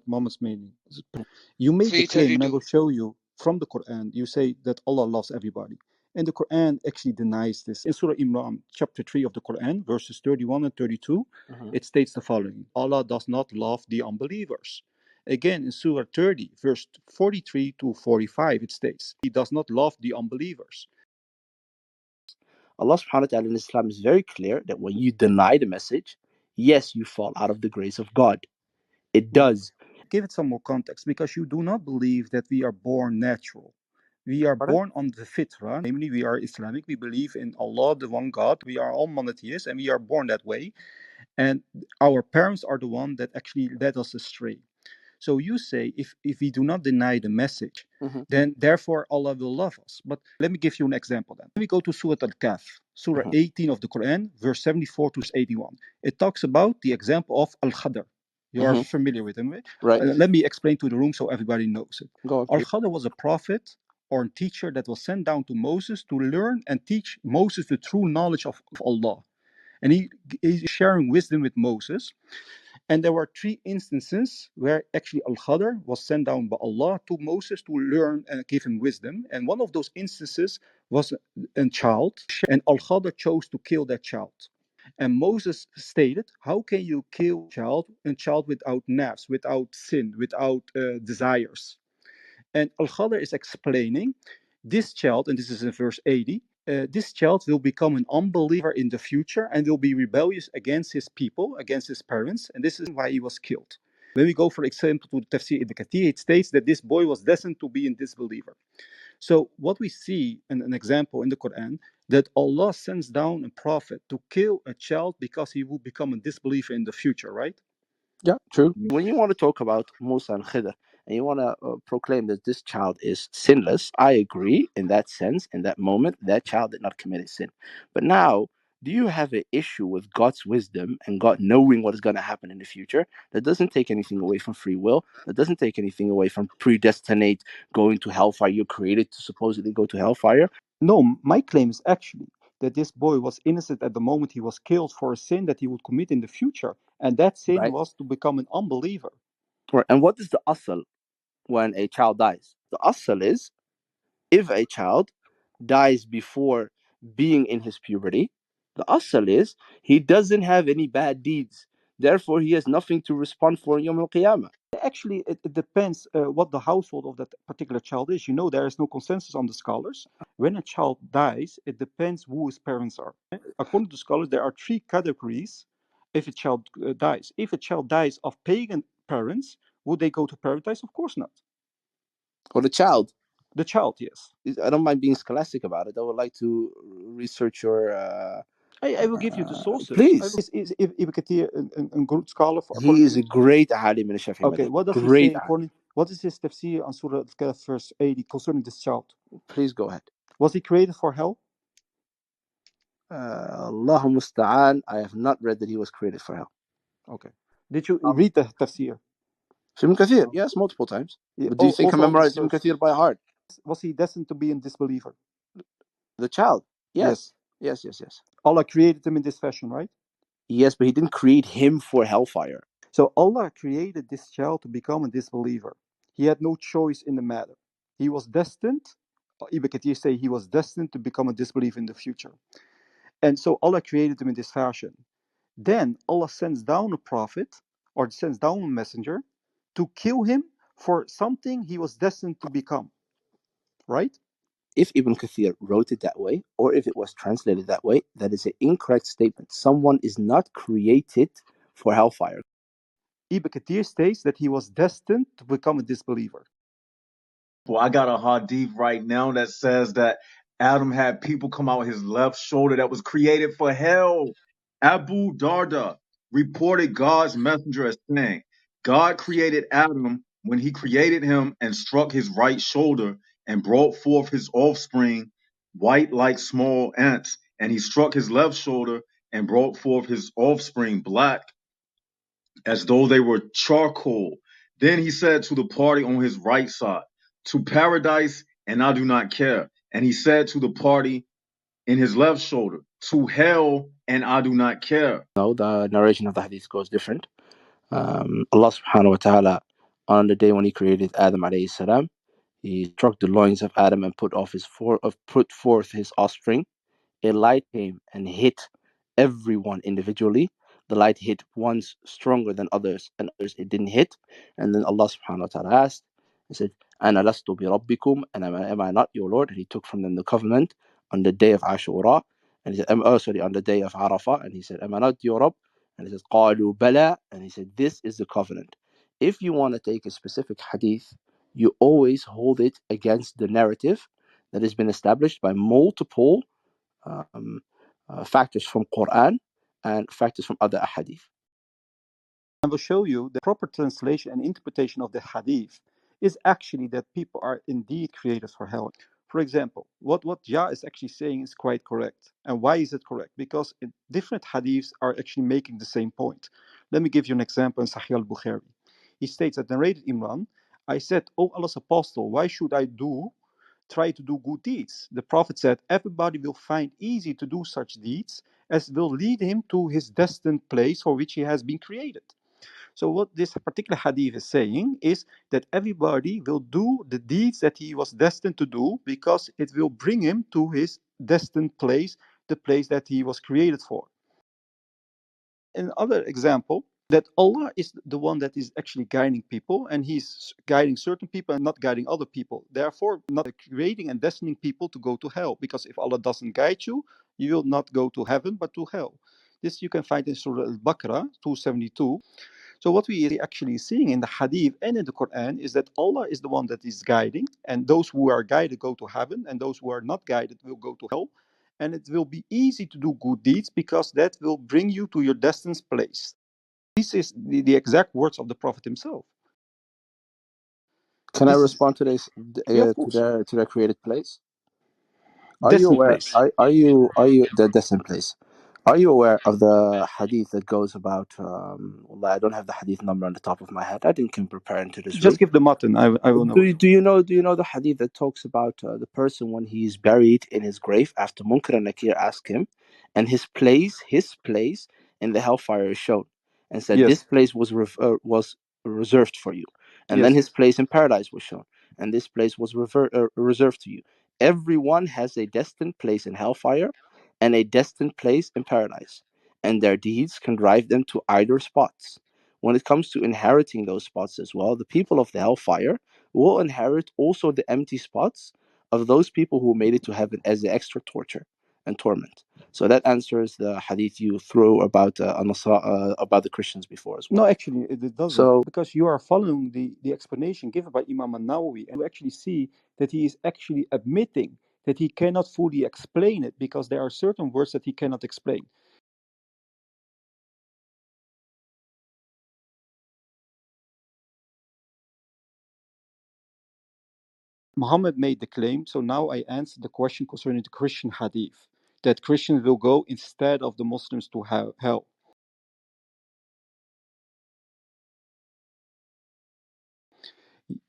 Mohamedsmening. You made the Sweet as claim, you and I do. will show you from the Quran. You say that Allah loves everybody. And the Quran actually denies this. In Surah Imam, chapter 3 of the Quran, verses 31 and 32, it states the following: Allah does not love the unbelievers. Again, in Surah 30, verse 43 to 45, it states, He does not love the unbelievers. Allah subhanahu wa ta'ala in Islam is very clear that when you deny the message, yes, you fall out of the grace of God. It does. Give it some more context, because you do not believe that we are born natural. We are born on the fitrah, namely we are Islamic. We believe in Allah, the one God. We are all monotheists, and we are born that way. And our parents are the one that actually led us astray. So you say, if we do not deny the message, then therefore Allah will love us. But let me give you an example then. Let me go to Surah Al-Kahf, Surah 18 of the Quran, verse 74 to 81. It talks about the example of Al-Khidr. You are familiar with him, right? Let me explain to the room so everybody knows it. Go on. Al-Khidr was a prophet or a teacher that was sent down to Moses to learn and teach Moses the true knowledge of Allah. And he is sharing wisdom with Moses. And there were three instances where actually Al-Khidr was sent down by Allah to Moses to learn and give him wisdom. And one of those instances was a child, and Al-Khidr chose to kill that child. And Moses stated, how can you kill a child without nafs, without sin, without desires? And Al-Khidr is explaining this child, and this is in verse 80, this child will become an unbeliever in the future and will be rebellious against his people, against his parents, and this is why he was killed. When we go, for example, to the Tafsir Ibn Kathir, it states that this boy was destined to be a disbeliever. So what we see in an example in the Quran, that Allah sends down a prophet to kill a child because he will become a disbeliever in the future, right? Yeah, true. When you want to talk about Musa and Khidr, and you want to proclaim that this child is sinless, I agree in that sense. In that moment, that child did not commit a sin. But now, do you have an issue with God's wisdom and God knowing what is going to happen in the future? That doesn't take anything away from free will. That doesn't take anything away from predestinate going to hellfire. You're created to supposedly go to hellfire. No, my claim is actually that this boy was innocent at the moment he was killed for a sin that he would commit in the future. And that sin was to become an unbeliever. Right. And what is the asal when a child dies? The asal is, if a child dies before being in his puberty, the asal is he doesn't have any bad deeds. Therefore, he has nothing to respond for in Yawm al-Qiyamah. Actually, it depends what the household of that particular child is. You know, there is no consensus on the scholars. When a child dies, it depends who his parents are. According to scholars, there are three categories if a child dies. If a child dies of pagan parents, would they go to paradise? Of course not. Or the child. The child, yes. I don't mind being scholastic about it. I would like to research your... I will give you the sources. Please. Is Ibn Kathir a good scholar? He is a great alim in the Shafi'i Okay, madhab. what does Great he say according? What is his tafsir on Surah Al-Kahf verse 80 concerning this child? Please go ahead. Was he created for hell? Allahu musta'an. I have not read that he was created for hell. Okay. Did you read the tafsir? Ibn Kathir, yes, multiple times. Yeah, But do you think I also on this memorized Ibn verse. Kathir by heart? Was he destined to be a disbeliever? The child. Yes. Yes. Allah created him in this fashion, right? Yes, but he didn't create him for hellfire. So Allah created this child to become a disbeliever. He had no choice in the matter. He was destined, Ibn Kathir say he was destined to become a disbeliever in the future. And so Allah created him in this fashion. Then Allah sends down a prophet or sends down a messenger to kill him for something he was destined to become. Right? If Ibn Kathir wrote it that way, or if it was translated that way, that is an incorrect statement. Someone is not created for hellfire. Ibn Kathir states that he was destined to become a disbeliever. Well, I got a hadith right now that says that Adam had people come out his left shoulder that was created for hell. Abu Darda reported God's messenger as saying, God created Adam when he created him and struck his right shoulder and brought forth his offspring, white like small ants, and he struck his left shoulder and brought forth his offspring, black as though they were charcoal. Then he said to the party on his right side, to paradise, and I do not care. And he said to the party in his left shoulder, to hell, and I do not care. No, the narration of the hadith goes different. Allah subhanahu wa ta'ala On the day when he created Adam alayhi salam, he struck the loins of Adam and put forth his offspring. A light came and hit everyone individually. The light hit ones stronger than others, and others it didn't hit. And then Allah subhanahu wa ta'ala asked, He said, Ana lastu bi rabbikum, and am I not your Lord? And he took from them the covenant on the day of Ashura, and he said, on the day of Arafah, and he said, Am I not your Rabb? And he said, Qalu bala, and he said, This is the covenant. If you want to take a specific hadith, you always hold it against the narrative that has been established by multiple factors from Quran and factors from other ahadith. I will show you the proper translation and interpretation of the hadith is actually that people are indeed created for hell. For example, what Jah is actually saying is quite correct. And why is it correct? Because different hadiths are actually making the same point. Let me give you an example in Sahih al-Bukhari. He states that narrated Imran, I said, "O Allah's apostle, why should I try to do good deeds?" The Prophet said, everybody will find easy to do such deeds as will lead him to his destined place for which he has been created. So what this particular hadith is saying is that everybody will do the deeds that he was destined to do because it will bring him to his destined place, the place that he was created for. Another example, that Allah is the one that is actually guiding people, and he's guiding certain people and not guiding other people. Therefore, not creating and destining people to go to hell, because if Allah doesn't guide you, you will not go to heaven but to hell. This you can find in Surah Al-Baqarah 272. So what we are actually seeing in the hadith and in the Quran is that Allah is the one that is guiding, and those who are guided go to heaven, and those who are not guided will go to hell. And it will be easy to do good deeds because that will bring you to your destined place. This is the exact words of the Prophet himself. Can I respond to this? Yeah, To their created place? Are you destined aware? place. Are you the destined place? Are you aware of the hadith that goes about? Well, I don't have the hadith number on the top of my head. I didn't come prepared into this room. Just give the mutton. I will know. Do you know the hadith that talks about the person when he is buried in his grave after Munkar and Nakir ask him, and his place in the hellfire is shown, and said Yes. this place was reserved for you, and then Yes. his place in paradise was shown, and this place was reserved to you. Everyone has a destined place in hellfire and a destined place in paradise, and their deeds can drive them to either spots. When it comes to inheriting those spots as well, the people of the hellfire will inherit also the empty spots of those people who made it to heaven as the extra torture and torment. So that answers the hadith you threw about the Christians before as well. No, actually, it doesn't. So Because you are following the explanation given by Imam an-Nawawi, and you actually see that he is actually admitting that he cannot fully explain it because there are certain words that he cannot explain. Muhammad made the claim, so now I answer the question concerning the Christian hadith, that Christians will go instead of the Muslims to hell.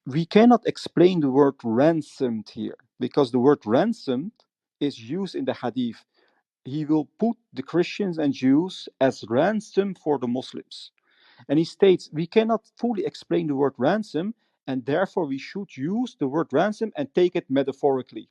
We cannot explain the word ransomed here because the word ransomed is used in the hadith. He will put the Christians and Jews as ransom for the Muslims. And he states, we cannot fully explain the word ransom, and therefore we should use the word ransom and take it metaphorically.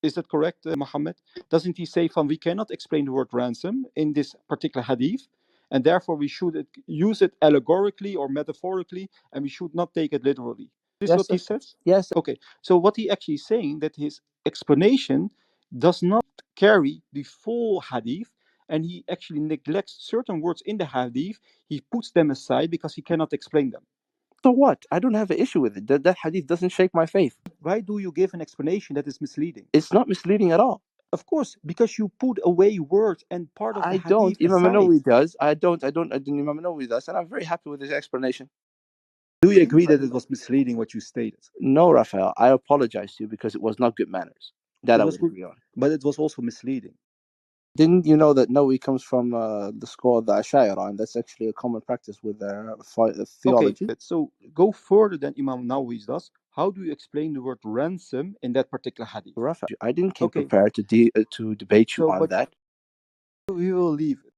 Is that correct, Muhammad? Doesn't he say, we cannot explain the word ransom in this particular hadith, and therefore we should use it allegorically or metaphorically, and we should not take it literally? Is this what he says? yes, Okay, so what he actually is saying, that his explanation does not carry the full hadith, and he actually neglects certain words in the hadith. He puts them aside because he cannot explain them. so what? I don't have an issue with it. That hadith doesn't shake my faith. Why do you give an explanation that is misleading? It's not misleading at all. Of course, because you put away words and part of the I don't. hadith Imam aside. Nawawi does. I don't. Imam Nawawi does, and I'm very happy with his explanation. Do you agree that it was misleading what you stated? No, Rafael, I apologize to you because it was not good manners. That It I was would good, agree on. but it was also misleading. Didn't you know that Nawawi comes from the school of the Ash'ari, and that's actually a common practice with their theology? Okay, so go further than Imam Nawawi does. How do you explain the word ransom in that particular hadith? Rafael, I didn't come prepared to debate you on that. We will leave it.